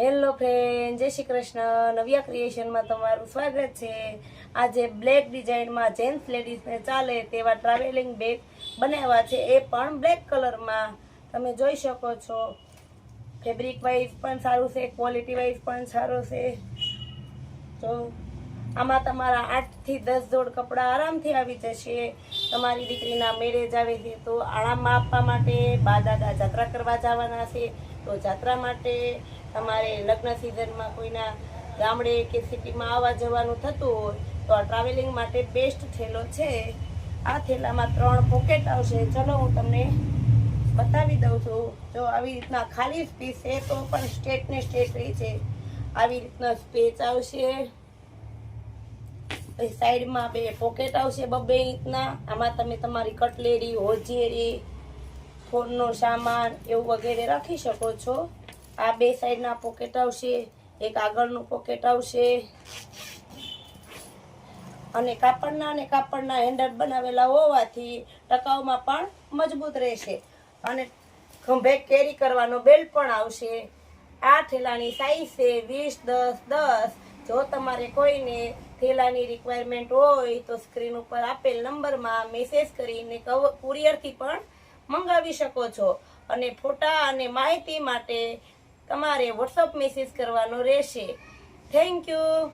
Hello friend, જય શ્રી કૃષ્ણ. નવ્યા ક્રિએશનમાં તમારું સ્વાગત છે. આજે બ્લેક ડિઝાઇનમાં જેન્ટ્સ લેડીઝને ચાલે તેવા ટ્રાવેલિંગ બેગ બનાવ્યા છે, એ પણ બ્લેક કલરમાં. તમે જોઈ શકો છો, ફેબ્રિક વાઇઝ પણ સારું છે, ક્વોલિટી વાઇઝ પણ સારું છે. તો આમાં તમારા 8 થી 10 જોડ કપડાં આરામથી આવી જશે. તમારી દીકરીના મેરેજ આવે છે તો આરામમાં આપવા માટે, બા દાદા જાત્રા કરવા જવાના છે તો જાત્રા માટે, તમારે લગ્ન સિઝનમાં કોઈના ગામડે કે સિટીમાં આવવા જવાનું થતું હોય તો આ ટ્રાવેલિંગ માટે બેસ્ટ થેલો છે. આ થેલામાં 3 પોકેટ આવશે. ચલો હું તમને બતાવી દઉં છું. જો આવી રીતના ખાલી પીસ છે તો પણ સ્ટ્રેટ ને સ્ટ્રેટ રહી છે. આવી રીતના સ્પેચ આવશે. સાઈડમાં 2 પોકેટ આવશે 2 ઇંચના. આમાં તમે તમારી કટલેરી, હોજિયરી, ફોનનો સામાન એવું વગેરે રાખી શકો છો. આ 2 સાઈડના પોકેટ આવશે, એક આગળનું પોકેટ આવશે. અને કાપડના હેન્ડલ બનાવેલા હોવાથી ટકાઉમાં પણ મજબૂત રહેશે. અને ખંભે કેરી કરવાનો બેલ્ટ પણ આવશે. આ થેલાની સાઈઝ છે 20-10-10. જો તમારે કોઈને થેલાની રિક્વાયરમેન્ટ હોય તો સ્ક્રીન ઉપર આપેલ નંબરમાં મેસેજ કરીને કુરિયરથી પણ મંગાવી શકો છો. અને ફોટા અને માહિતી માટે તમારે વોટ્સઅપ મેસેજ કરવાનો રહેશે. Thank you.